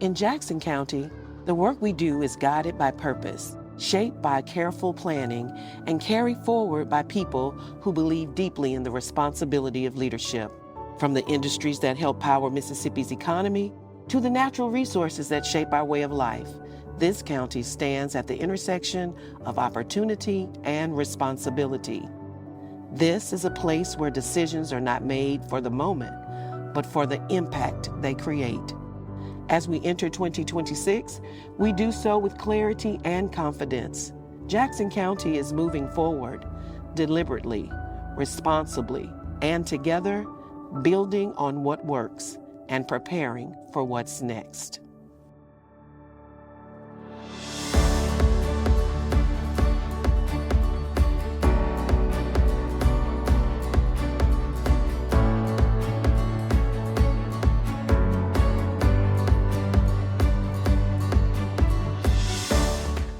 In Jackson County, the work we do is guided by purpose, shaped by careful planning, and carried forward by people who believe deeply in the responsibility of leadership. From the industries that help power Mississippi's economy to the natural resources that shape our way of life, this county stands at the intersection of opportunity and responsibility. This is a place where decisions are not made for the moment, but for the impact they create. As we enter 2026, we do so with clarity and confidence. Jackson County is moving forward, deliberately, responsibly, and together, building on what works and preparing for what's next.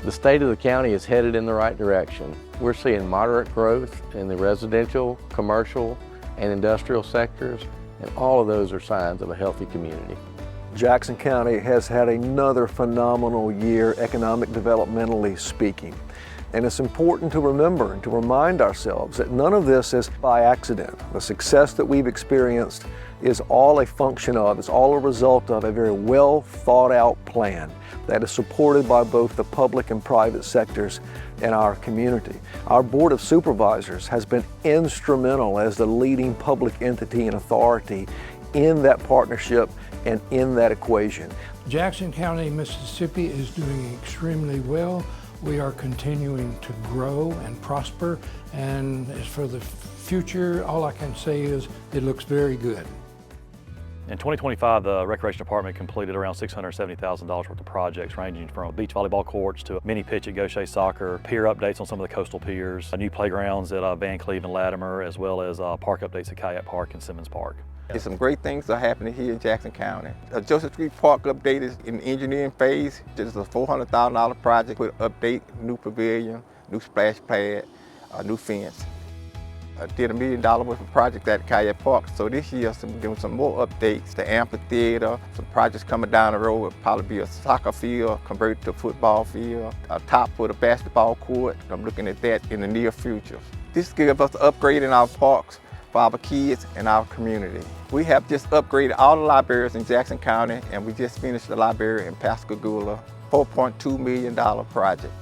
The state of the county is headed in the right direction. We're seeing moderate growth in the residential, commercial, and industrial sectors, and all of those are signs of a healthy community. Jackson County has had another phenomenal year, economic developmentally speaking. And it's important to remember and to remind ourselves that none of this is by accident. The success that we've experienced is all a function of, it's all a result of a very well thought out plan that is supported by both the public and private sectors in our community. Our Board of Supervisors has been instrumental as the leading public entity and authority in that partnership and in that equation. Jackson County, Mississippi is doing extremely well. We are continuing to grow and prosper, and as for the future, all I can say is it looks very good. In 2025, the Recreation Department completed around $670,000 worth of projects ranging from beach volleyball courts to a mini pitch at Gaucher Soccer, pier updates on some of the coastal piers, new playgrounds at Van Cleve and Latimer, as well as park updates at Kayak Park and Simmons Park. There's some great things that are happening here in Jackson County. Joseph Street Park update is in the engineering phase. This is a $400,000 project with update, new pavilion, new splash pad, new fence. I did $1 million worth of project at Kayak Park. So this year, I'm doing some more updates. The amphitheater, some projects coming down the road will probably be a soccer field converted to a football field, a top for the basketball court. I'm looking at that in the near future. This gives us upgrading our parks for our kids and our community. We have just upgraded all the libraries in Jackson County, and we just finished the library in Pascagoula, $4.2 million project.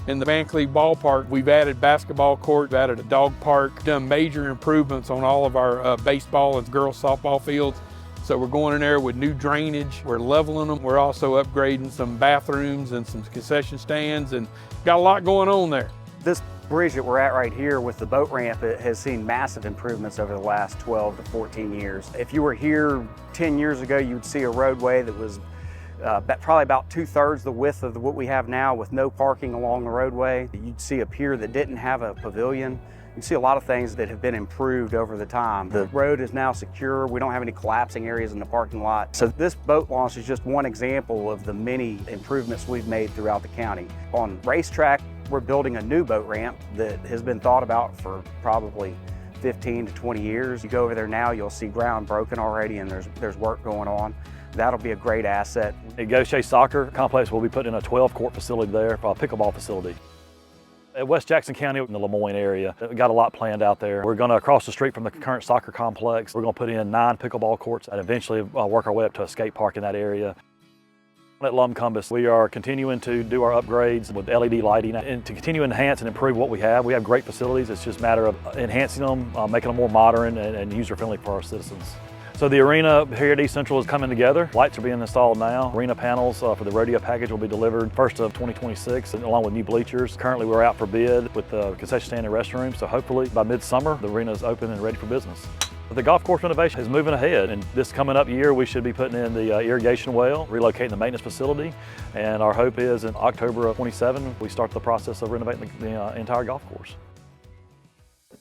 In the Van Cleve ballpark, we've added basketball courts, added a dog park, done major improvements on all of our baseball and girls softball fields. So we're going in there with new drainage, we're leveling them. We're also upgrading some bathrooms and some concession stands, and got a lot going on there. This bridge that we're at right here with the boat ramp, it has seen massive improvements over the last 12 to 14 years. If you were here 10 years ago, you'd see a roadway that was probably about 2/3 the width of what we have now with no parking along the roadway. You'd see a pier that didn't have a pavilion. You see a lot of things that have been improved over the time. The road is now secure. We don't have any collapsing areas in the parking lot. So this boat launch is just one example of the many improvements we've made throughout the county. On Racetrack, we're building a new boat ramp that has been thought about for probably 15 to 20 years. You go over there now, you'll see ground broken already, and there's work going on. That'll be a great asset. At Gaucher Soccer Complex, we'll be putting in a 12-court facility there, a pickleball facility. At West Jackson County in the Lemoyne area, we got a lot planned out there. We're going to across the street from the current soccer complex. We're going to put in 9 pickleball courts and eventually work our way up to a skate park in that area. At Lumcumbus, we are continuing to do our upgrades with LED lighting and to continue to enhance and improve what we have. We have great facilities. It's just a matter of enhancing them, making them more modern and user-friendly for our citizens. So the arena here at East Central is coming together. Lights are being installed now. Arena panels for the rodeo package will be delivered first of 2026, along with new bleachers. Currently we're out for bid with the concession stand and restroom, so hopefully by midsummer the arena is open and ready for business. The golf course renovation is moving ahead, and this coming up year we should be putting in the irrigation well, relocating the maintenance facility, and our hope is in October of 27 we start the process of renovating the entire golf course.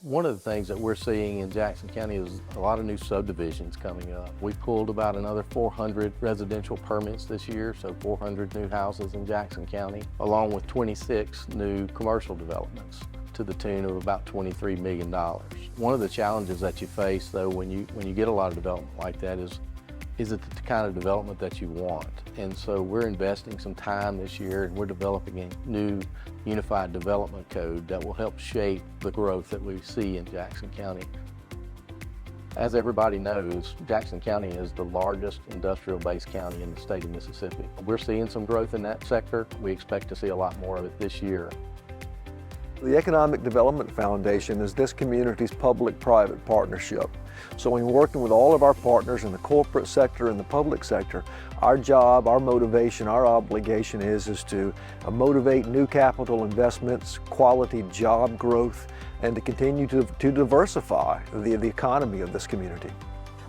One of the things that we're seeing in Jackson County is a lot of new subdivisions coming up. We pulled about another 400 residential permits this year, so 400 new houses in Jackson County, along with 26 new commercial developments to the tune of about $23 million. One of the challenges that you face, though, when you get a lot of development like that is is it the kind of development that you want? And so we're investing some time this year and we're developing a new unified development code that will help shape the growth that we see in Jackson County. As everybody knows, Jackson County is the largest industrial-based county in the state of Mississippi. We're seeing some growth in that sector. We expect to see a lot more of it this year. The Economic Development Foundation is this community's public-private partnership. So when we're working with all of our partners in the corporate sector and the public sector, our job, our motivation, our obligation is to motivate new capital investments, quality job growth, and to continue to diversify the economy of this community.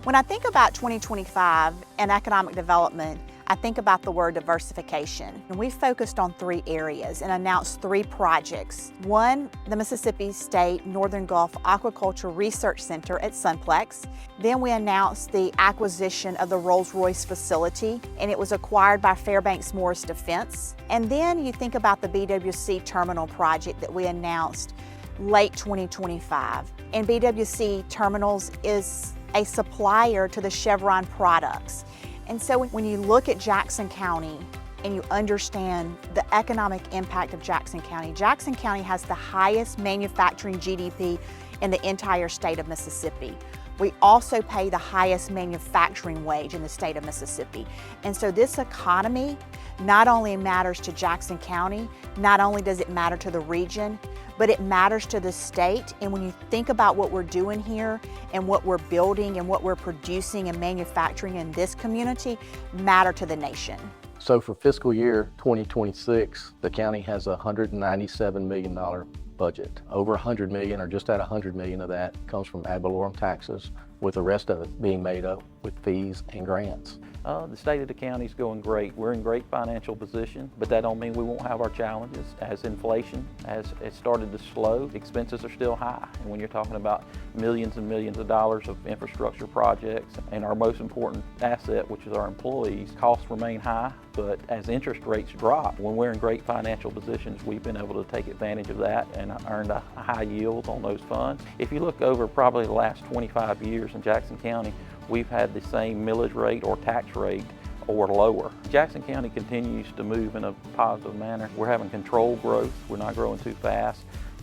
When I think about 2025 and economic development, I think about the word diversification. And we focused on 3 areas and announced 3 projects. One, the Mississippi State Northern Gulf Aquaculture Research Center at Sunplex. Then we announced the acquisition of the Rolls-Royce facility, and it was acquired by Fairbanks Morris Defense. And then you think about the BWC Terminal project that we announced late 2025. And BWC Terminals is a supplier to the Chevron products. And so when you look at Jackson County and you understand the economic impact of Jackson County has the highest manufacturing GDP in the entire state of Mississippi. We also pay the highest manufacturing wage in the state of Mississippi. And so this economy not only matters to Jackson County, not only does it matter to the region, but it matters to the state. And when you think about what we're doing here and what we're building and what we're producing and manufacturing in this community, matter to the nation. So for fiscal year 2026, the county has a $197 million budget. Over $100 million, or just at $100 million of that, comes from ad valorem taxes, with the rest of it being made up with fees and grants. The state of the county is going great. We're in great financial position, but that don't mean we won't have our challenges. As inflation has started to slow, expenses are still high. And when you're talking about millions and millions of dollars of infrastructure projects and our most important asset, which is our employees, costs remain high. But as interest rates drop, when we're in great financial positions, we've been able to take advantage of that and earned a high yield on those funds. If you look over probably the last 25 years in Jackson County, we've had the same millage rate or tax rate or lower. Jackson County continues to move in a positive manner. We're having controlled growth. We're not growing too fast,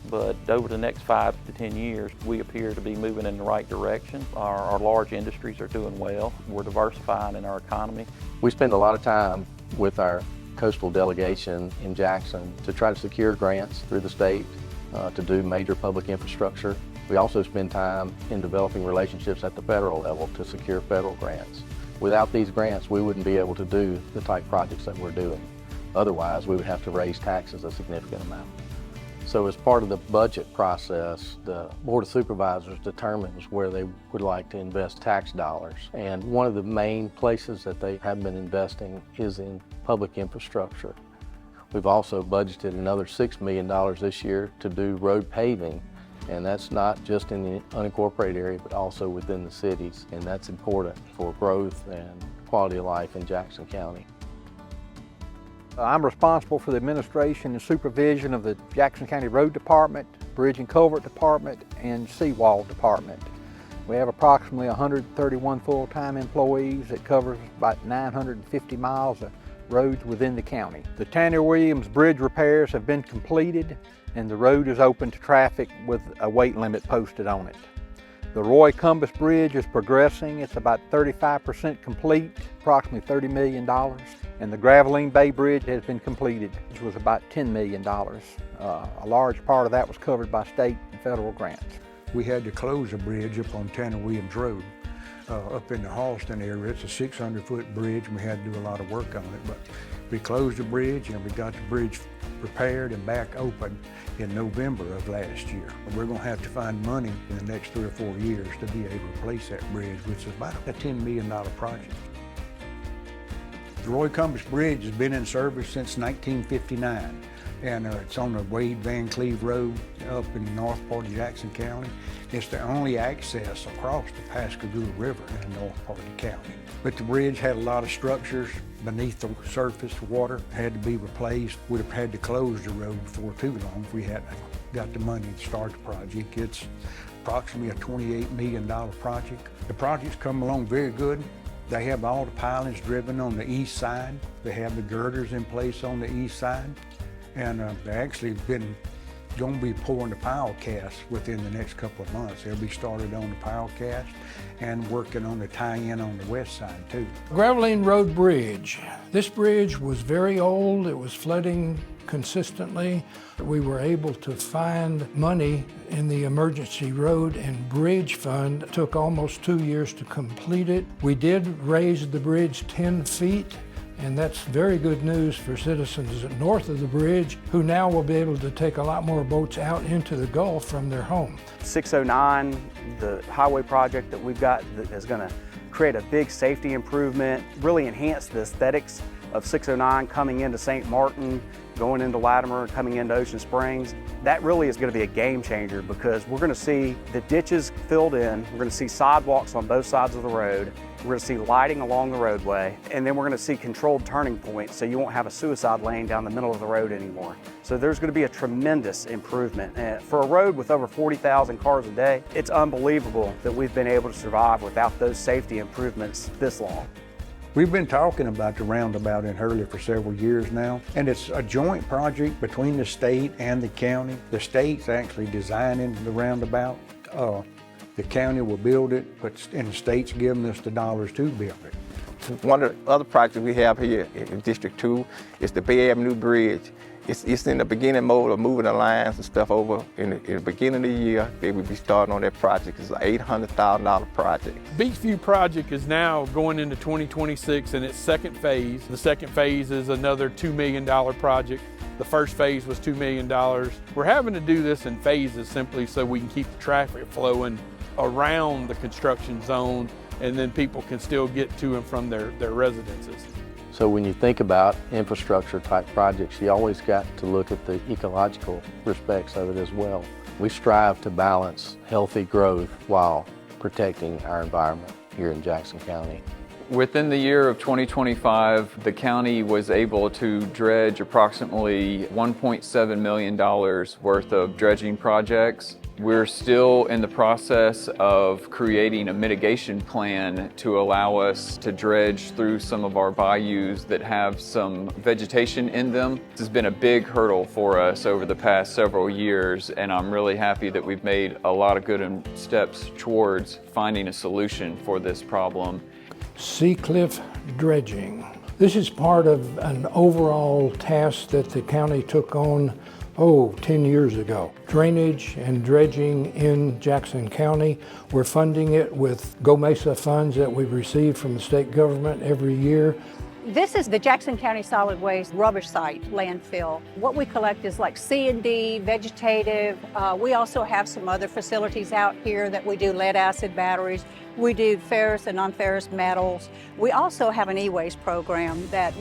but over the next 5 to 10 years, we appear to be moving in the right direction. Our large industries are doing well. We're diversifying in our economy. We spend a lot of time with our coastal delegation in Jackson to try to secure grants through the state to do major public infrastructure. We also spend time in developing relationships at the federal level to secure federal grants. Without these grants, we wouldn't be able to do the type projects that we're doing. Otherwise, we would have to raise taxes a significant amount. So as part of the budget process, the Board of Supervisors determines where they would like to invest tax dollars. And one of the main places that they have been investing is in public infrastructure. We've also budgeted another $6 million this year to do road paving. And that's not just in the unincorporated area, but also within the cities. And that's important for growth and quality of life in Jackson County. I'm responsible for the administration and supervision of the Jackson County Road Department, Bridge and Culvert Department, and Seawall Department. We have approximately 131 full-time employees that covers about 950 miles of roads within the county. The Tanner Williams Bridge repairs have been completed, and the road is open to traffic with a weight limit posted on it. The Roy Cumbus Bridge is progressing. It's about 35% complete, approximately $30 million. And the Graveline Bay Bridge has been completed, which was about $10 million. A large part of that was covered by state and federal grants. We had to close a bridge up on Tanner Williams Road. Up in the Halston area. It's a 600-foot bridge, and we had to do a lot of work on it. But we closed the bridge, and we got the bridge repaired and back open in November of last year. We're going to have to find money in the next 3 or 4 years to be able to replace that bridge, which is about a $10 million project. The Roy Cumbus Bridge has been in service since 1959. And it's on the Wade Van Cleve Road up in the north part of Jackson County. It's the only access across the Pascagoula River in the north part of the county. But the bridge had a lot of structures beneath the surface water, had to be replaced. We'd have had to close the road before too long if we hadn't got the money to start the project. It's approximately a $28 million project. The project's come along very good. They have all the pilings driven on the east side. They have the girders in place on the east side. And they actually going to be pouring the pile cast within the next couple of months. They'll be started on the pile cast and working on the tie-in on the west side too. Graveline Road Bridge. This bridge was very old. It was flooding consistently. We were able to find money in the Emergency Road and Bridge Fund. It took almost 2 years to complete it. We did raise the bridge 10 feet, and that's very good news for citizens north of the bridge who now will be able to take a lot more boats out into the Gulf from their home. 609, the highway project that we've got that is going to create a big safety improvement, really enhance the aesthetics of 609 coming into St. Martin, going into Latimer, coming into Ocean Springs. That really is going to be a game changer because we're going to see the ditches filled in, we're going to see sidewalks on both sides of the road, we're going to see lighting along the roadway, and then we're going to see controlled turning points so you won't have a suicide lane down the middle of the road anymore. So there's going to be a tremendous improvement. And for a road with over 40,000 cars a day, it's unbelievable that we've been able to survive without those safety improvements this long. We've been talking about the roundabout in Hurley for several years now, and it's a joint project between the state and the county. The state's actually designing the roundabout. The county will build it, and the state's giving us the dollars to build it. One of the other projects we have here in District 2 is the Bay Avenue Bridge. It's in the beginning mode of moving the lines and stuff over. In the beginning of the year, they will be starting on that project. It's an $800,000 project. Beachview project is now going into 2026 in its second phase. The second phase is another $2 million project. The first phase was $2 million. We're having to do this in phases simply so we can keep the traffic flowing around the construction zone, and then people can still get to and from their residences. So when you think about infrastructure type projects, you always got to look at the ecological respects of it as well. We strive to balance healthy growth while protecting our environment here in Jackson County. Within the year of 2025, the county was able to dredge approximately $1.7 million worth of dredging projects. We're still in the process of creating a mitigation plan to allow us to dredge through some of our bayous that have some vegetation in them. This has been a big hurdle for us over the past several years, and I'm really happy that we've made a lot of good steps towards finding a solution for this problem. Seacliff dredging. This is part of an overall task that the county took on 10 years ago. Drainage and dredging in Jackson County. We're funding it with Go Mesa funds that we've received from the state government every year. This is the Jackson County Solid Waste Rubbish Site landfill. What we collect is like C&D, vegetative. We also have some other facilities out here that we do lead acid batteries. We do ferrous and non-ferrous metals. We also have an e-waste program that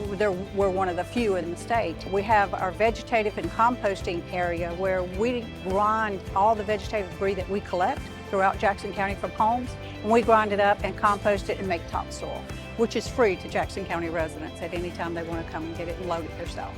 we're one of the few in the state. We have our vegetative and composting area where we grind all the vegetative debris that we collect throughout Jackson County from homes, and we grind it up and compost it and make topsoil, which is free to Jackson County residents at any time they want to come and get it and load it themselves.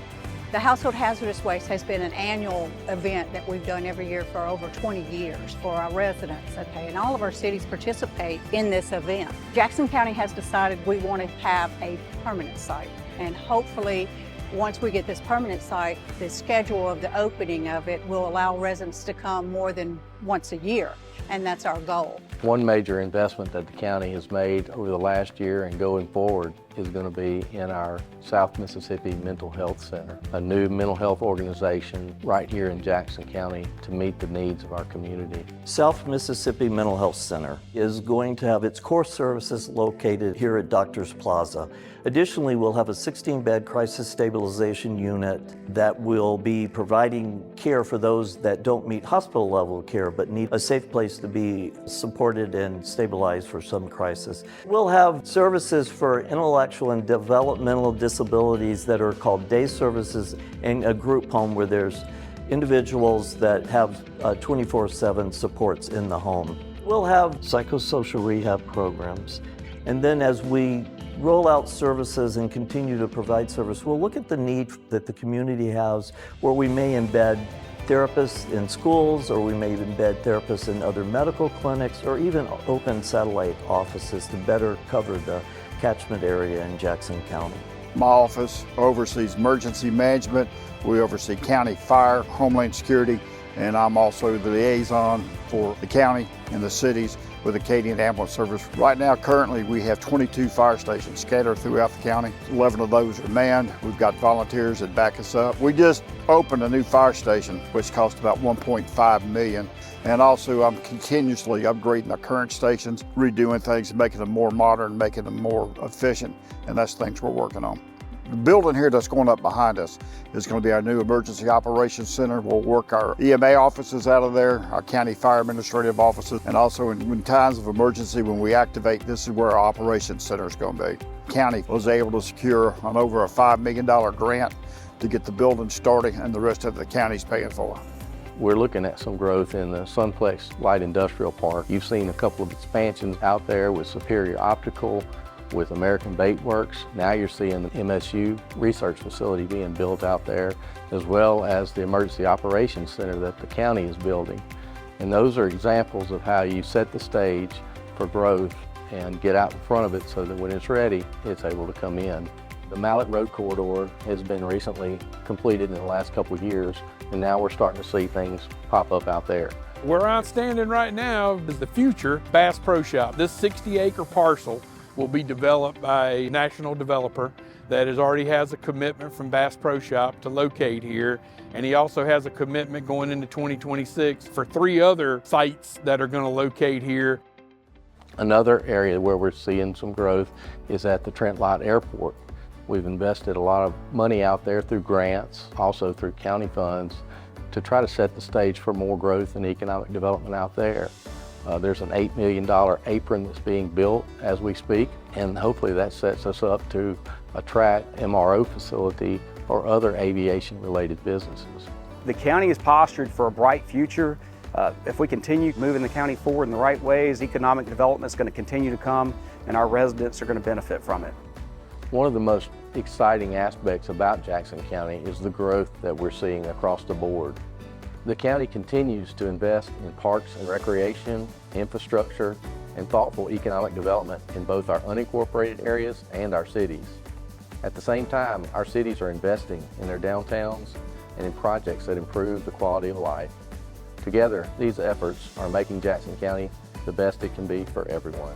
The Household Hazardous Waste has been an annual event that we've done every year for over 20 years for our residents, okay? And all of our cities participate in this event. Jackson County has decided we want to have a permanent site, and hopefully once we get this permanent site, the schedule of the opening of it will allow residents to come more than once a year, and that's our goal. One major investment that the county has made over the last year and going forward is going to be in our South Mississippi Mental Health Center, a new mental health organization right here in Jackson County to meet the needs of our community. South Mississippi Mental Health Center is going to have its core services located here at Doctors Plaza. Additionally, we'll have a 16-bed crisis stabilization unit that will be providing care for those that don't meet hospital level care but need a safe place to be supported and stabilized for some crisis. We'll have services for intellectual and developmental disabilities that are called day services in a group home where there's individuals that have 24/7 supports in the home. We'll have psychosocial rehab programs, and then as we roll out services and continue to provide service, we'll look at the need that the community has where we may embed therapists in schools, or we may embed therapists in other medical clinics, or even open satellite offices to better cover the catchment area in Jackson County. My office oversees emergency management. We oversee county fire, homeland security, and I'm also the liaison for the county and the cities with the Acadian Ambulance Service. Right now, currently, we have 22 fire stations scattered throughout the county. 11 of those are manned. We've got volunteers that back us up. We just opened a new fire station, which cost about $1.5 million. And also, I'm continuously upgrading our current stations, redoing things, making them more modern, making them more efficient, and that's things we're working on. The building here that's going up behind us is going to be our new Emergency Operations Center. We'll work our EMA offices out of there, our county fire administrative offices, and also in times of emergency when we activate, this is where our operations center is going to be. The county was able to secure an over a $5 million grant to get the building started, and the rest of the county's paying for. We're looking at some growth in the Sunplex Light Industrial Park. You've seen a couple of expansions out there with Superior Optical, with American Bait Works. Now you're seeing the MSU research facility being built out there, as well as the Emergency Operations Center that the county is building. And those are examples of how you set the stage for growth and get out in front of it so that when it's ready, it's able to come in. The Mallet Road Corridor has been recently completed in the last couple of years, and now we're starting to see things pop up out there. Where I'm standing right now is the future Bass Pro Shop. This 60-acre parcel will be developed by a national developer that already has a commitment from Bass Pro Shop to locate here. And he also has a commitment going into 2026 for 3 other sites that are going to locate here. Another area where we're seeing some growth is at the Trent Lott Airport. We've invested a lot of money out there through grants, also through county funds, to try to set the stage for more growth and economic development out there. There's an $8 million apron that's being built as we speak, and hopefully that sets us up to attract MRO facility or other aviation-related businesses. The county is postured for a bright future. If we continue moving the county forward in the right ways, economic development is going to continue to come, and our residents are going to benefit from it. One of the most exciting aspects about Jackson County is the growth that we're seeing across the board. The county continues to invest in parks and recreation, infrastructure, and thoughtful economic development in both our unincorporated areas and our cities. At the same time, our cities are investing in their downtowns and in projects that improve the quality of life. Together, these efforts are making Jackson County the best it can be for everyone.